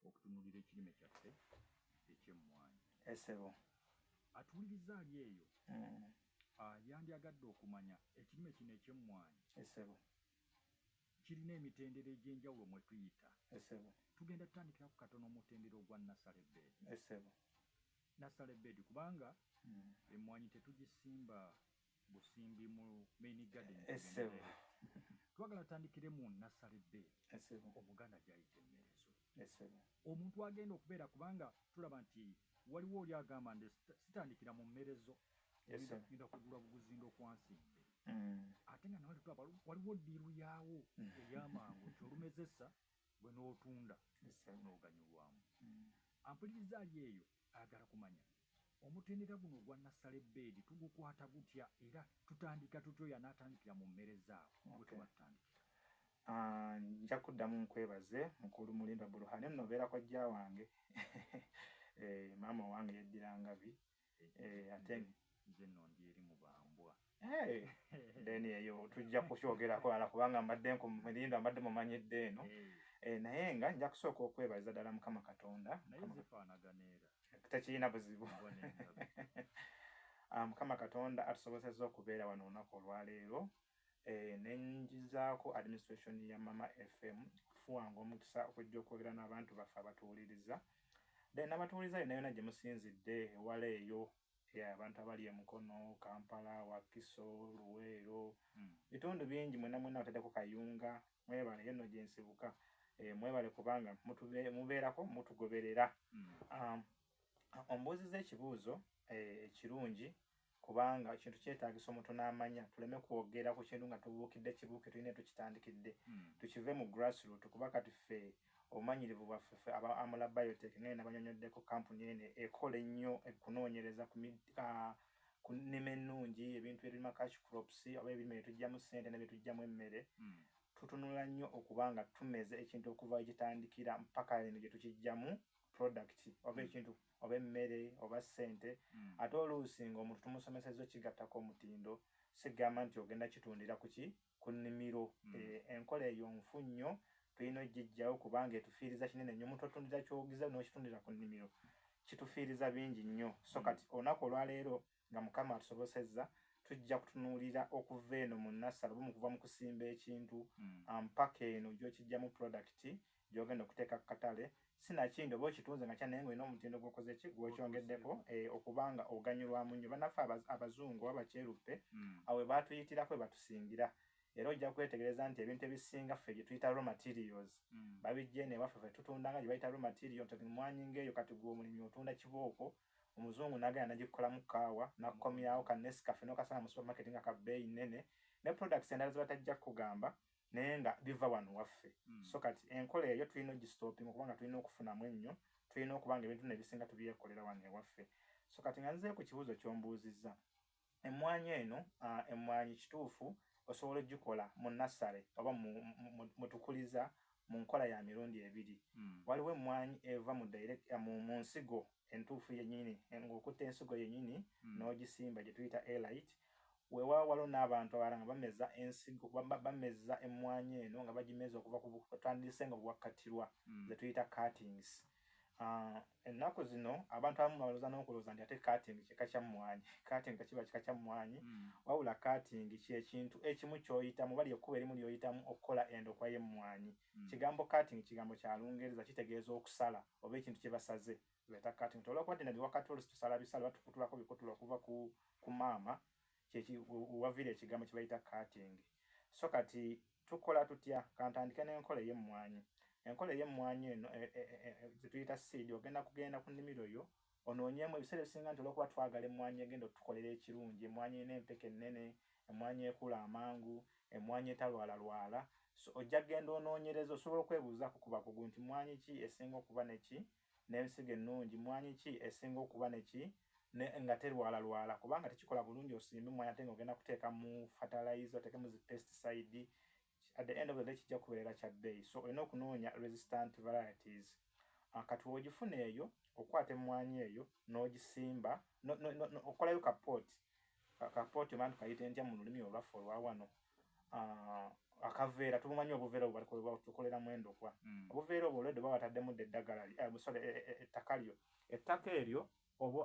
okutunulira ekirime kyaffe eky'emmwanyi. Esebo atuwuliriza ali eyo yandyagadde okumanya ekirime kino eky'emmwanyi esebo kirina emitendera egy'enjawulo mwe tuyita. esebo tugenda tutandikira ku katono omutendera ogwa nursery bed. esebo nursery bed kubanga emmwanyi tetugisimba busimbi mu main garden. esebo twagala tutandikire mu nursery bed. esebo omuganda gyayita emmerezo. esebo omuntu agenda okubeera kubanga tulaba nti waliwo oli agamba nti sitandikira mu mmerezo genda kugula buguzindo kwansimbe. ate nga nawali tulaba waliwo ddiiru yaawo ey'amangu nti olumezesa bwe n'otunda n'oganyulwamu. ampuliriza ali eyo ayagala kumanya omutendera guno ogwa nursery bed tugukwata gutya era tutandika tutyo yanaatandikira mu mmereza awo bwe tuba tutandikira. Nja kuddamu nkwebaze mukulu Mulinda Buruhane nno obeera kojja wange maama wange yeddira Ngabi ate nze nno ndi eri mu bambwa. Then eyo tujja kusyogerako ala kubanga mbadde Mulinda mbadde mumanyidde eno naye nga nja kusooka okwebaza ddala Mukama Katonda naye zifaanagana era tekirina buzibu. Mukama Katonda atusobozesezza okubeera wano olunaku olwaleero. Nenjizaako administration ya Mama FM kufuwanga omukisa okujja okwogera n'abantu baffe abatuwuliriza. Then abatuwuliriza yonna gye musinzidde ewala eyo abantu abali e Mukono, Kampala, Wakiso, Luweero, bitundu bingi mwena bataddeko Kayunga, mwebale yenno gye nsibuka. Mwebale kubanga mubeerako mutugoberera. Ombuuziza ekibuuzo ekirungi kubanga ekintu kyetaagisa omuntu n'amanya tuleme kwogera ku kintu nga tubuukidde kibuuke tulina tukitandikidde tukive mu grassroot kuba kati ffe obumanyirivu bwaffe aba Amula Biotech ngene nabanyonyoddeko kampuni ene ekola ennyo okunoonyereza ku nnima ennungi ebintu ebirima cash crops oba ebirime byetujjamu ssente ne byetujjamu emmere. Tutunula nnyo okubanga tumeze ekintu okuva egitandikira mpaka eno gye tukijjamu product oba ekintu oba emmere oba ssente. Ate oluusi ng'omuntu tumusomesezza ekigattako omutindo sigamba nti ogenda kitundira ku nnimiro. Enkola eyo nfu nnyo tulina ogijjawo kubanga etufiiriza kinene nnyo. Omuntu otundira kyogiza n'okitundira ku nnimiro kitufiiriza bingi nnyo. So kati olunaku olwaleero nga Mukama atusobosezza tujja kutunuulira okuva eno mu nursery oba kuva mu kusimba ekintu mpaka eno gy'okijjamu product gy'ogenda okuteeka ku katale. Sinakindi oba okitunze nga kyanaye ng'olina omutindo gw'okoze ki gw'okyongeddeko okubanga oganyulwamu nnyo. Bannaffe abazungu oba bakyeruppe awe baatuyitirako we batusingira. Era ojja kwetegereza nti ebintu ebisinga ffe bye tuyita raw materials babijja eno ewaffe ffe tutundanga gye bayita raw material. Emmwanyi ng'eyo kati gwe omulimi otunda kibooko omuzungu n'agenda n'agikolamu kaawa n'akomyawo ka Nescafe n'okasanga mu supermarket nga ka bbeeyi nnene ne products endala ze batajja kugamba naye nga biva wano waffe. So kati enkola eyo tulina ogistopping kubanga tulina okufunamu ennyo, tulina okubanga ebintu ebisinga tubyekolera wano ewaffe. So kati nga nze ku kibuuzo ky'ombuuzizza, emmwanyi eno emmwanyi kituufu osobola ogikola mu nursery oba mutukuliza mu nkola ya mirundi ebiri. Waliwo emmwanyi eva mu nsigo entuufu yennyini ng'okutta ensigo yennyini n'ogisimba gye tuyita airlight. Weewaawo waliwo n'abantu abalala nga bameza ensigo bameza emmwanyi eno nga bagimeza okuva ku twandise nga bwakkatirwa ze tuyita cuttings. Ennaku zino abantu abamu balowooza n'okulowooza nti ate cutting kika kya mmwanyi. Cutting kiba kika kya mmwanyi wabula cutting ky'ekintu ekimu ky'oyitamu bali ekkuba erimu ly'oyitamu okukola endokwa y'emmwanyi. Kigambo cutting kigambo kya Lungereza kitegeeza okusala oba ekintu kye basaze bayita cutting. Olw'okuba nti biwakati oluusi tusala bisala batukutulako bikutula okuva ku maama waviira ekigambo kye bayita cutting. So kati tukola tutya? Kantandike n'enkola ey'emmwanyi. Enkola ey'emmwanyi eno ze tuyita seed ogenda kugenda ku nnimiro yo onoonyemu ebiseera ebisinga nti olw'okuba twagala emmwanyi egenda otukolera ekirungi, emmwanyi erina empeke ennene, emmwanyi ekula amangu, emmwanyi etalwalalwala. So ojja kgenda onoonyereza osobola okwebuuzaako ku bakugu nti mmwanyi ki esinga okuba neki n'ensigo ennungi, mmwanyi ki esinga okuba neki nga terwalalwala kubanga tekikola bulungi osimbe emmwanyi ate ng'ogenda kuteeka mu fertilizer oteeke mu zi pesticide. At the end of the day kijja kubeerera kya bbeeyi. So olina okunoonya resistant varieties. Kati w'ogifuna eyo okwata emmwanyi eyo n'ogisimba okolayo kapooti oba tukayite ntya mu lulimi olwaffe olwa wano akaveera tubumanyi obuveera obwo bali tukoleramu endokwa obuveera obwo olwedde baba bataddemu eddagala ettaka lyo ettaka eryo oba